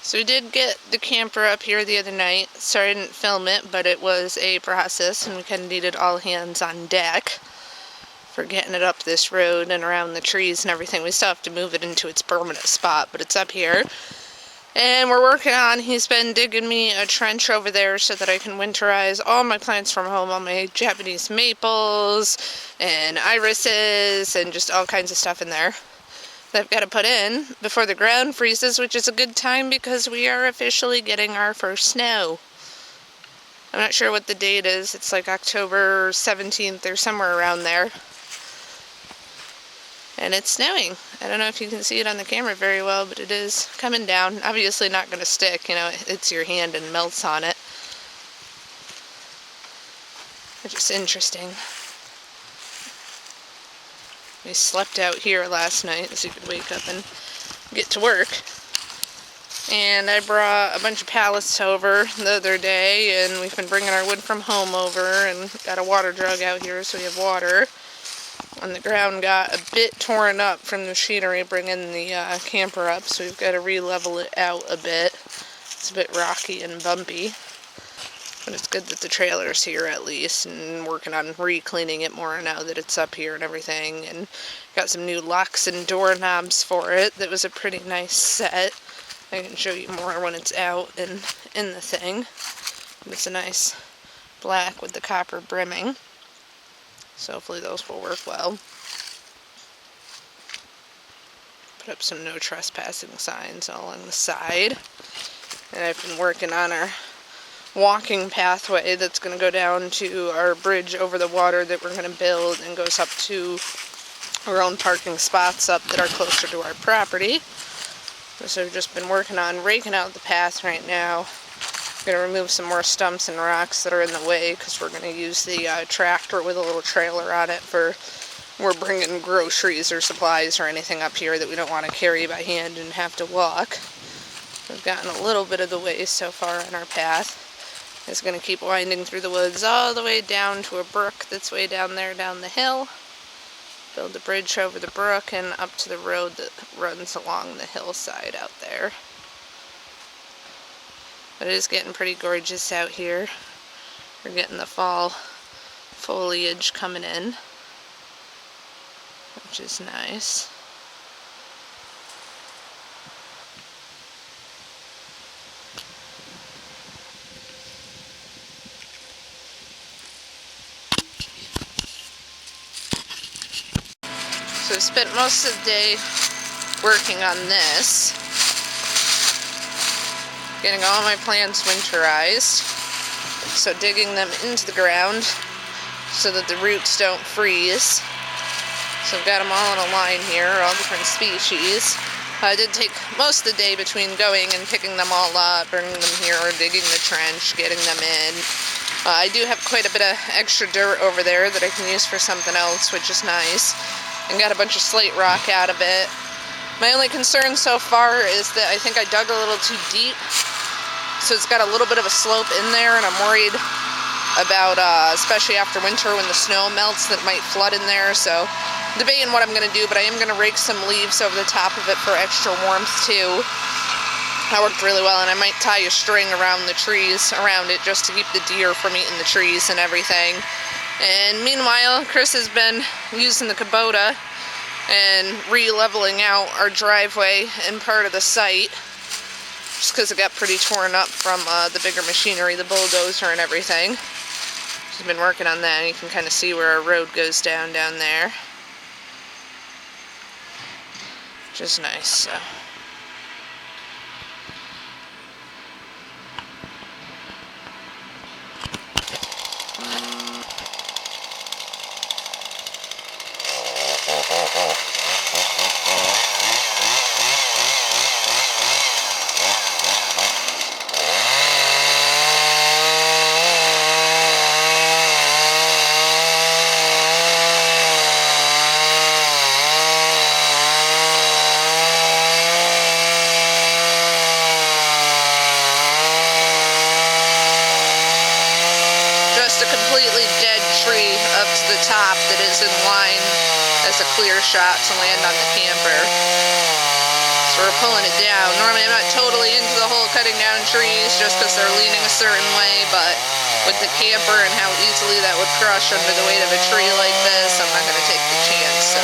So we did get the camper up here the other night. Sorry I didn't film it, but it was a process and we kind of needed all hands on deck for getting it up this road and around the trees and everything. We still have to move it into its permanent spot, but it's up here. And we're working on, he's been digging me a trench over there so that I can winterize all my plants from home, all my Japanese maples and irises and just all kinds of stuff in there that I've got to put in before the ground freezes, which is a good time because we are officially getting our first snow. I'm not sure what the date is. It's like October 17th or somewhere around there. And it's snowing. I don't know if you can see it on the camera very well, but it is coming down. Obviously not going to stick, you know, it's your hand and melts on it. It's just interesting. We slept out here last night so you could wake up and get to work. And I brought a bunch of pallets over the other day, and we've been bringing our wood from home over, and got a water jug out here so we have water. And the ground got a bit torn up from the machinery bringing the camper up, so we've got to re-level it out a bit. It's a bit rocky and bumpy, but it's good that the trailer's here at least, and working on re-cleaning it more now that it's up here and everything, and got some new locks and doorknobs for it. That was a pretty nice set. I can show you more when it's out and in the thing. It's a nice black with the copper brimming. So hopefully those will work well. Put up some no trespassing signs all along the side. And I've been working on our walking pathway that's going to go down to our bridge over the water that we're going to build, and goes up to our own parking spots up that are closer to our property. So we've just been working on raking out the path right now. Going to remove some more stumps and rocks that are in the way, because we're going to use the tractor with a little trailer on it for, we're bringing groceries or supplies or anything up here that we don't want to carry by hand and have to walk. We've gotten a little bit of the way so far on our path. It's going to keep winding through the woods all the way down to a brook that's way down there down the hill. Build a bridge over the brook and up to the road that runs along the hillside out there. But it is getting pretty gorgeous out here. We're getting the fall foliage coming in, which is nice. So I've spent most of the day working on this. Getting all my plants winterized, so digging them into the ground so that the roots don't freeze. So I've got them all in a line here, all different species. I did take most of the day between going and picking them all up, bringing them here, or digging the trench, getting them in. I do have quite a bit of extra dirt over there that I can use for something else, which is nice. And got a bunch of slate rock out of it. My only concern so far is that I think I dug a little too deep. So it's got a little bit of a slope in there, and I'm worried about, especially after winter when the snow melts, that might flood in there. So debating what I'm going to do, but I am going to rake some leaves over the top of it for extra warmth too. That worked really well, and I might tie a string around the trees around it just to keep the deer from eating the trees and everything. And meanwhile, Chris has been using the Kubota and re-leveling out our driveway and part of the site, just because it got pretty torn up from the bigger machinery, the bulldozer and everything. She's been working on that, and you can kind of see where our road goes down there. Which is nice, so. Top that is in line as a clear shot to land on the camper. So we're pulling it down. Normally I'm not totally into the whole cutting down trees just because they're leaning a certain way, but with the camper and how easily that would crush under the weight of a tree like this, I'm not going to take the chance, so.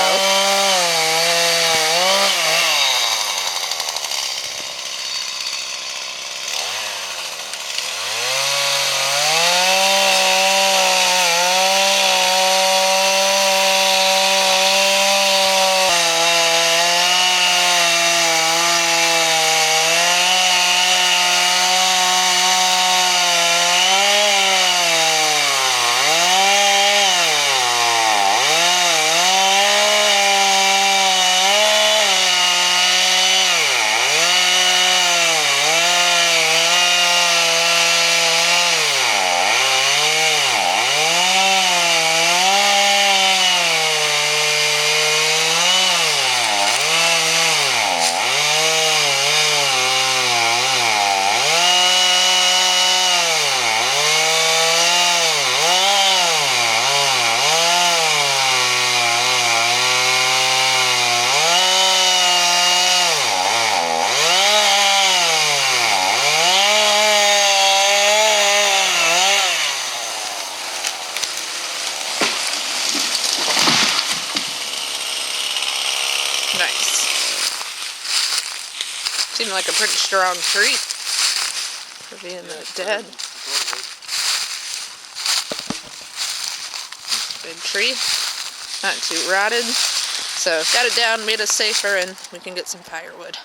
Nice. Seemed like a pretty strong tree for being that dead. Good tree. Not too rotted. So got it down, made us safer, and we can get some firewood.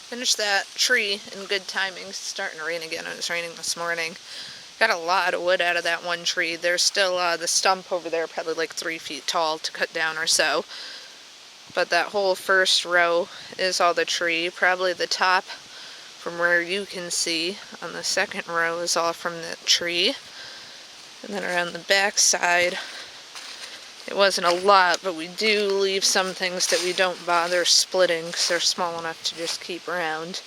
Finished that tree in good timing. It's starting to rain again. It was raining this morning. Got a lot of wood out of that one tree. There's still the stump over there, probably like 3 feet tall to cut down or so. But that whole first row is all the tree. Probably the top from where you can see on the second row is all from the tree. And then around the back side, it wasn't a lot, but we do leave some things that we don't bother splitting because they're small enough to just keep around.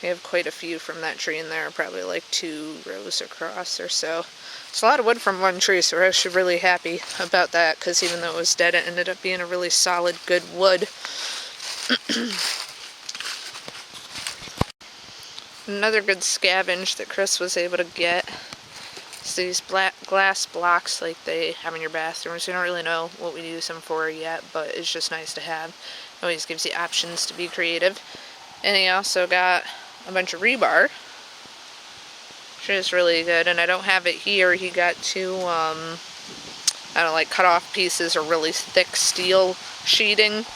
We have quite a few from that tree in there, probably like 2 rows across or so. It's a lot of wood from one tree, so we're actually really happy about that because even though it was dead, it ended up being a really solid, good wood. Another good scavenge that Chris was able to get is these black glass blocks like they have in your bathrooms. We don't really know what we use them for yet, but it's just nice to have. It always gives you options to be creative. And he also got a bunch of rebar, which is really good. And I don't have it here. He got 2, I don't know, like cut off pieces or really thick steel sheeting